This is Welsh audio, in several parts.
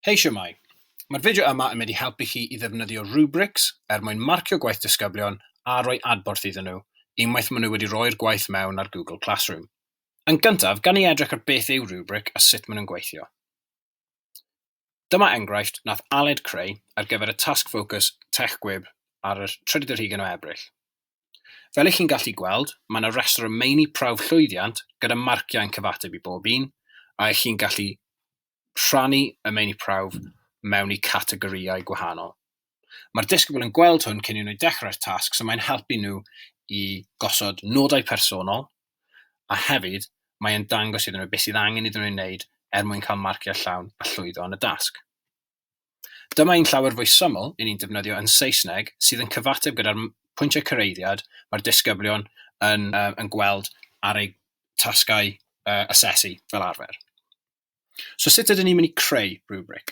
Hei siwmai, mae'r fideo yma yn mynd i helpu chi i ddefnyddio rubrics mwyn marcio gwaith disgyblion a rhoi adborth iddyn nhw unwaith maen nhw wedi rhoi'r gwaith mewn ar Google Classroom. Yn gyntaf, gan i edrych ar beth yw rubric a sut maen nhw'n gweithio. Dyma enghraifft nath Aled Creu ar gyfer y task focus tech gwyb ar y 30 o Ebrill. Fel eich chi'n gallu gweld, mae yna restr o meini prawf llwyddiant gyda marciau'n cyfateb i bob un, a eich chi'n gallu rhannu y meini prawf mewn i categorïau gwahanol. Mae'r disgybl yn gweld hwn cyn i nhw dechrau'r tasg, so mae'n helpu nhw i gosod nodau personol, a hefyd mae'n dangos iddyn nhw beth sydd angen iddyn nhw wneud mwyn cael marciau llawn a llwyddo yn y dasg. Dyma un llawer fwy syml i ni'n defnyddio yn Saesneg sydd yn cyfateb gyda'r pwyntiau cyreiddiad mae'r disgyblion yn gweld ar eu tasgau asesu fel arfer. So sut ydyn ni'n mynd i creu rubric?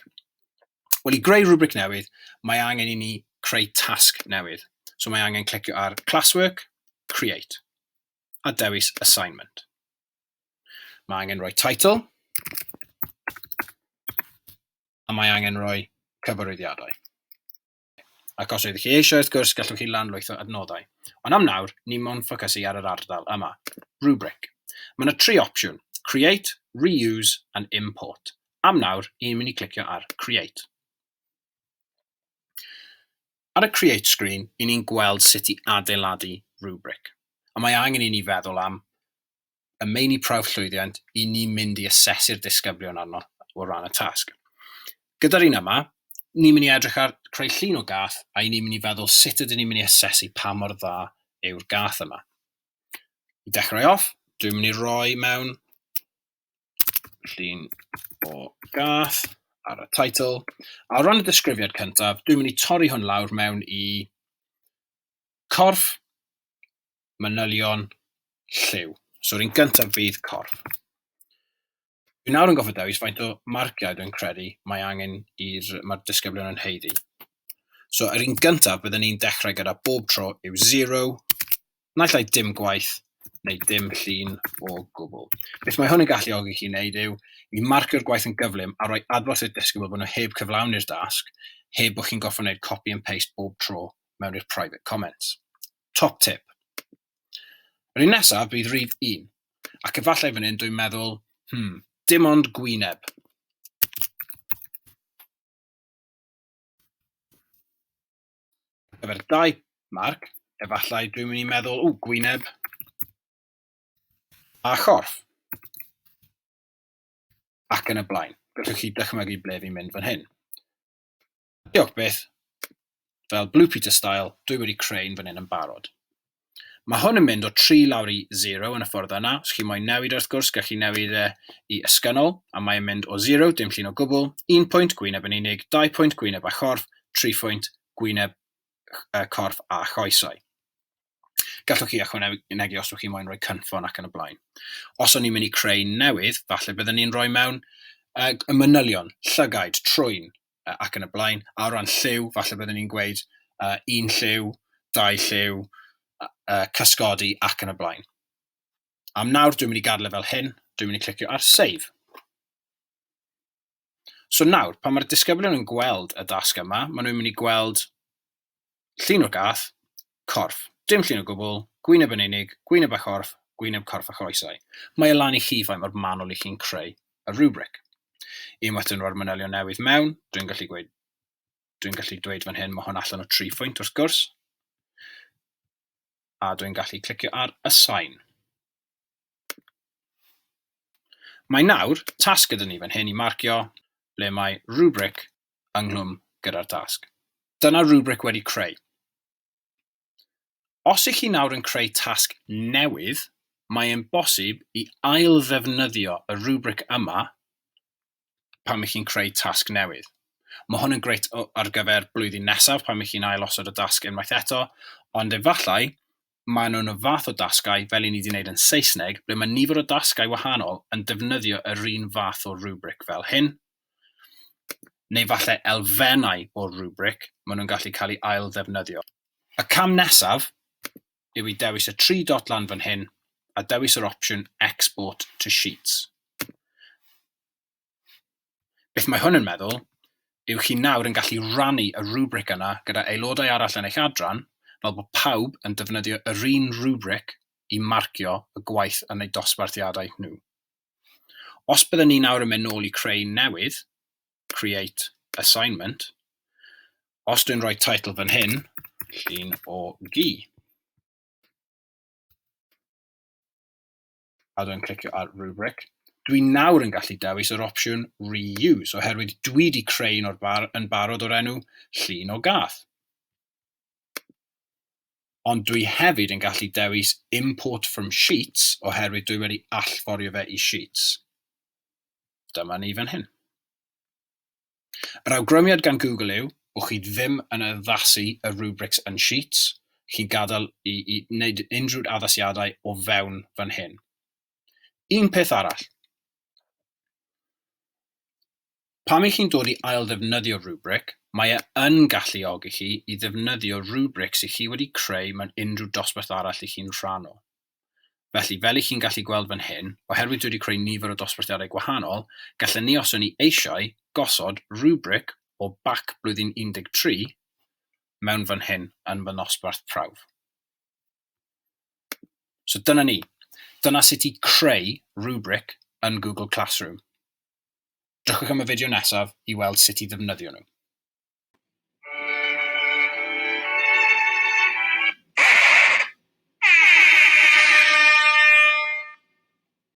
Wel, i greu rubric newydd, mae angen i ni creu tasg newydd. So mae angen clicio ar classwork, create, a dewis assignment. Mae angen rhoi title, a mae angen rhoi cyfarwyddiadau. Ac os ydych chi eisiau, wrth gwrs, gallwch chi lanlwytho adnodau. Ond am nawr, ni mo'n ffocysu ar yr ardal yma, rubric. Mae yna 3 opsiwn, create, reuse, and import. Am nawr, ni'n mynd i clicio ar create. Ar y create screen, ni'n gweld sut i adeiladu rubric. A mae angen i ni feddwl am y meini prawf llwyddiant i ni'n mynd i asesu'r disgyblion arno o ran y tasg. Gyda'r un yma, ni'n mynd i edrych ar creu llun o gath a ni'n mynd i feddwl sut ydyn ni'n mynd i asesu pa mor dda yw'r gath yma. I dechrau off, dwi'n mynd i roi mewn llun o gath ar y title. A o ran y disgrifiad cyntaf, dwi'n mynd i torri hwn lawr mewn i corff, manylion, lliw. So'r un gyntaf fydd corff. Dwi'n nawr yn gofio dewis faint o marciau dwi'n credu mae angen mae'r disgyblion yn heiddi. So yr un gyntaf byddwn ni'n dechrau gyda bob tro yw 0, naill ai dim gwaith, neu dim llun o gwbl. Beth mae hwn yn galluogi chi wneud yw i marcio'r gwaith yn gyflym a rhoi adborth i'r disgybl bod nhw heb cyflawni'r dasg, heb bod chi'n goffo wneud copy and paste bob tro mewn i'r private comments. Top tip. Yr un nesaf bydd rhif 1, ac efallai fan hyn dwi'n meddwl, dim ond gwyneb. Gyfer 2 marc, efallai dwi'n mynd i meddwl, gwyneb a chorff. Ac yn y blaen. Gallwch chi dychmygu ble fi'n mynd fan hyn. Diolch beth, fel Blue Peter style, dwi wedi creu'n fan hyn yn barod. Mae hwn yn mynd o 3 lawr i 0 yn y ffordd yna. Os chi moyn newid wrth gwrs, gallwch chi newid i ysgynnol, a mae'n mynd o 0, dim llun o gwbl, 1 pwynt gwyneb yn unig, 2 pwynt gwyneb a chorff, 3 pwynt gwyneb, corff a choesau. Gallwch chi ychwanegu os ydych chi moyn rhoi cynffon ac yn y blaen. Os o'n i'n mynd i creu newydd, falle byddwn ni'n rhoi mewn y manylion, llygaid, trwyn ac yn y blaen. A o ran lliw, falle byddwn ni'n gweud 1 lliw, 2 lliw, cysgodi ac yn y blaen. Am nawr, dwi'n mynd i gadael fel hyn, dwi'n mynd i clicio ar save. So nawr, pan mae'r disgyblion yn gweld y dasg yma, maen nhw'n mynd i gweld llun o gath, corff, dim llun o gwbl, gwyneb yn unig, gwyneb a chorff, gwyneb, corff a choesau. Mae lan i chi faint mor manwl i chi'n creu y rubric. Unwaith yn rhoi'r manylion newydd mewn, dwi'n gallu dweud fan hyn, mae hwn allan o 3 pwynt wrth gwrs. A dwi'n gallu clicio ar assign. Mae nawr tasg gyda ni fan hyn i marcio ble mae rubric ynghlwm gyda'r tasg. Dyna rubric wedi creu. Os ych chi nawr yn creu tasg newydd, mae'n bosib i ail ddefnyddio y rubric yma pan ych chi'n creu tasg newydd. Mae hwn yn greit ar gyfer blwyddyn nesaf pan ych chi'n ail osod y dasg unwaith eto, ond efallai mae nhw'n y fath o dasgau fel i ni wedi gwneud yn Saesneg, ble mae nifer o dasgau wahanol yn defnyddio yr un fath o rubric fel hyn, neu falle elfennau o'r rubric maen nhw'n gallu cael ei ail ddefnyddio. Y cam nesaf yw i dewis y 3 dot lan fan hyn a dewis yr opsiwn export to sheets. Beth mae hwn yn meddwl yw chi nawr yn gallu rannu y rubric yna gyda aelodau arall yn eich adran, fel bod pawb yn defnyddio yr un rubric i marcio y gwaith yn eu dosbarthiadau nhw. Os byddwn ni nawr yn mynd nôl i creu newydd, create assignment, os dwi'n rhoi title fan hyn, llun o gi, a dwi'n clicio ar rubric, dwi nawr yn gallu dewis yr opsiwn reuse, oherwydd dwi wedi creu yn barod o'r enw llun o gath. Ond dwi hefyd yn gallu dewis import from sheets, oherwydd dwi wedi allforio fe i sheets. Dyma ni fan hyn. Yr awgrymiad gan Google yw, bod chi ddim yn addasu y rubrics yn sheets, chi'n gadael i wneud unrhyw addasiadau o fewn fan hyn. Un peth arall. Pam i chi'n dod i ail ddefnyddio rubric, mae yn galluogi chi i ddefnyddio rubrics i chi wedi creu mewn unrhyw dosbarth arall i chi'n rhannu. Felly, fel i chi'n gallu gweld fan hyn, oherwydd dwi wedi creu nifer o dosbarthiadau gwahanol, gallen ni os o'n ni eisiau gosod rubric o bac blwyddyn 13 mewn fan hyn yn fy nosbarth prawf. So dyna ni. Dyna sut i creu rubric yn Google Classroom. Drychwch am y fideo nesaf i weld sut i ddefnyddio nhw.